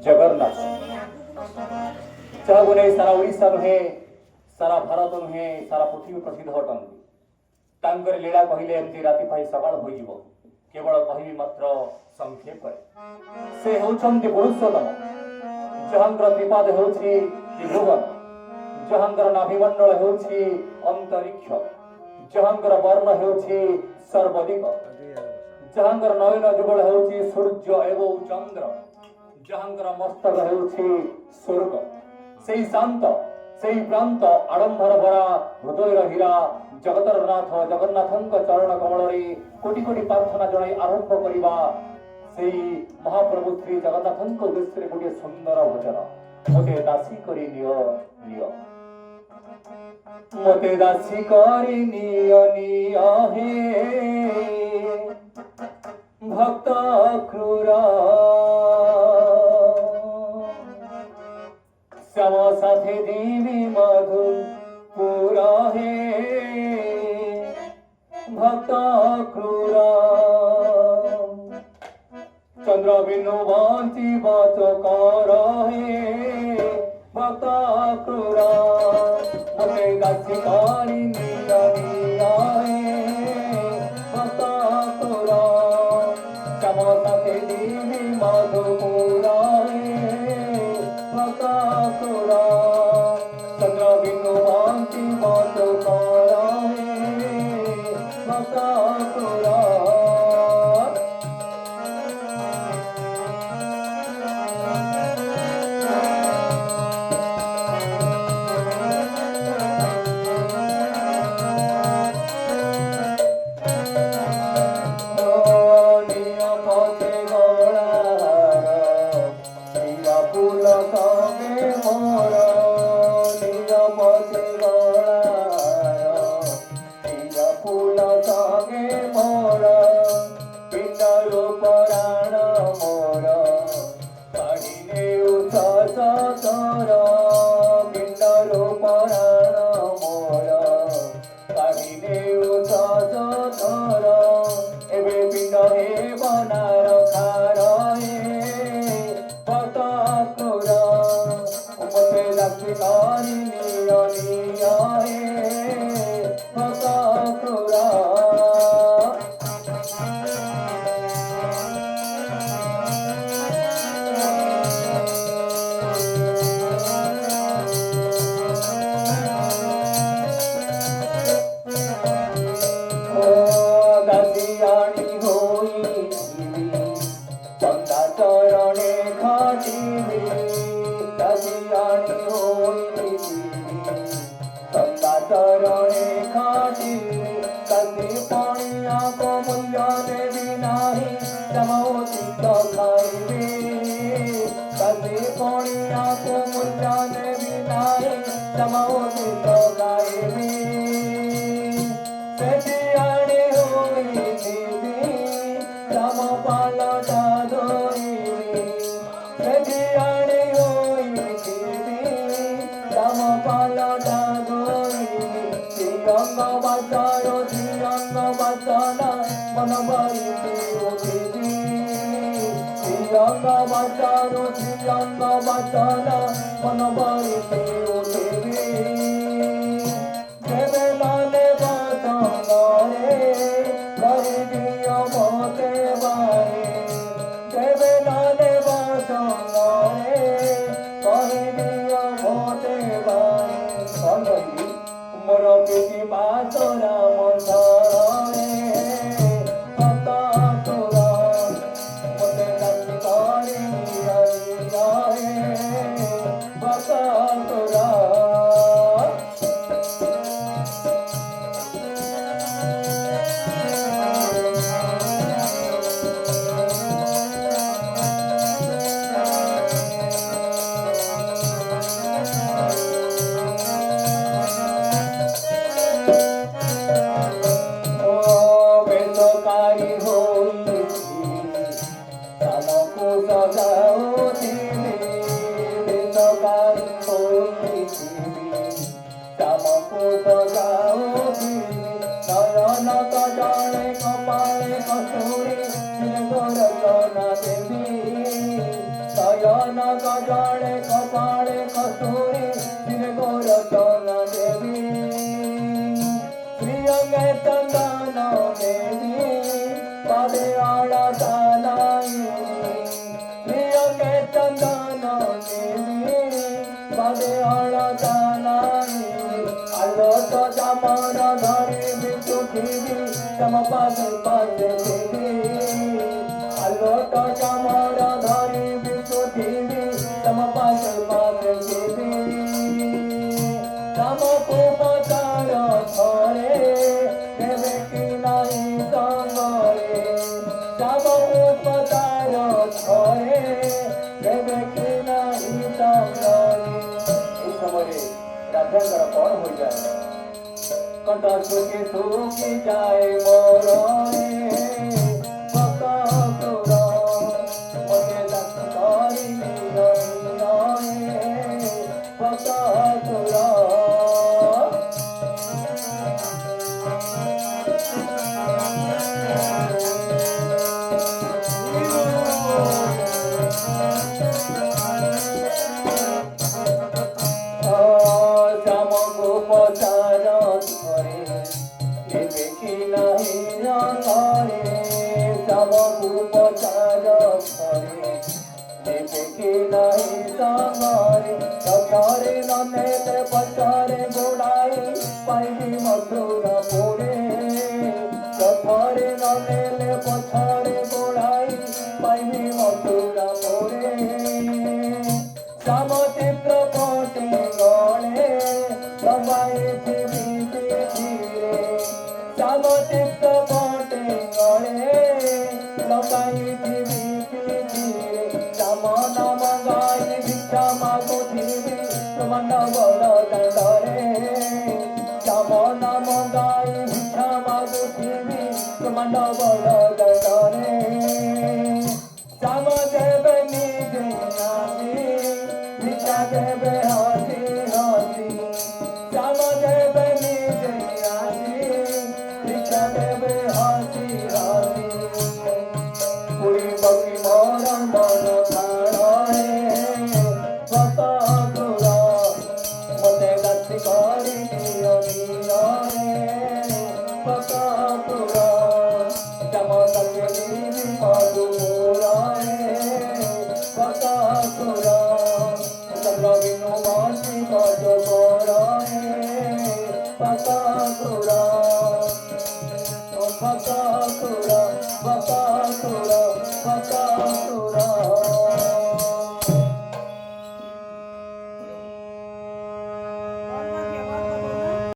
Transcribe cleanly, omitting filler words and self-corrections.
जगन्नाथ जहाँ नहीं सारा ओडिशा नुहे सारा भारत नुहे सारा पृथ्वी प्रसिद्ध अटंती तांकर लीला कहले एमती राति पाई सकाळ होइजिव केवल कहबी मात्र संक्षेप से होचंती पुरुषोत्तम जहाँकर त्रिपाद होछि त्रिभुवन जहाँकर नाभिमंडल होछि अंतरिक्ष जहाँकर वर्ण होछि सर्वदिक जहाँकर नयन जुगल होछि सूर्य एवं चंद्र जहाँकर मस्तक होछि स्वर्ग सेई शांत सेई प्रांत आडंबर भरा हृदयर हीरा जगतर नाथ जगन्नाथंक चरण कमल कोटि कोटि प्रार्थना जणाई आरंभ करवा सेई महाप्रभु श्री जगन्नाथंक उद्देश्य गोटे सुंदर भजन मते दासी करी नियो नियो मते दासी करी नियो नियो हे भक्त क्रूर श्याम साथे देवी मधु पूरा हे भक्त क्रूर चंद्र बिनु बांची बचकर हे भक्त क्रूर मते दासी करी नियो नियो हे भक्त क्रूर श्याम साथे देवी मधु पूरा चंद्र बिनु बांची बचकर हे भक्त क्रूर कपाले कसूरी गोरचना देवी নয়ন গজলে কপালে কস্তুরী দিনে গোরচনা দেবী প্রিয়ঙ্গে চন্দন দেবী পাদে আড়া নাই প্রিয়ঙ্গে চন্দন দেবী পাদে আড়া নাই আলো তো জামর ধরে বিচুঠিবি তম পাশে পাশে দেবী আলো তো জামর ধরে বিচুঠিবি তম পাশে পাশে দেবী তমকু পচার ঘরে দেবে কি নাই সঙ্গরে তমকু পচার ঘরে দেবে কি নাই সঙ্গরে এই সময়ে রাধাঙ্কর কଣ ହୋଇଯାଏ কণ্ঠ শুকি শুকি যায় মরণে ভক্ত সুর মতে দাস করি নিরঞ্জনে ভক্ত সুর শ্যামকু পচার ধরে দেবে কি নাহি রঙরে শ্যামকু পচার ধরে দেবে কি নাহি রঙরে সচরে ননেলে পচরে গোড়াই পাইবি মথুরাপুরে সচরে ননেলে পছরে গোড়াই পাইবি মথুরাপুরে শ্যামচিত্র কোটি গণে লম্বাই ধীরে ধীরে শ্যামচিত্র কোটি গণে লম্বাই ধীরে ধীরে শ্যাম নাম গাই ভিক্ষা মাগুথিবি প্রমাণ বল দণ্ডরে শ্যাম নাম গাই ভিক্ষা মাগুথিবি প্রমাণ বল দণ্ডরে শ্যাম দেবে নিজে নামি ভিক্ষা দেবে হাসি হাসি শ্যাম দেবে নিজে আসি ভিক্ষা দেবে হাসি হাসি পুরী বকি মন মন প্রাণে ভক্ত সুর মতে গাছি করি নিয় নিয়নে ভক্ত সুর শ্যাম সঙ্গে দিবি মধুপুরনে ভক্ত সুর চন্দ্র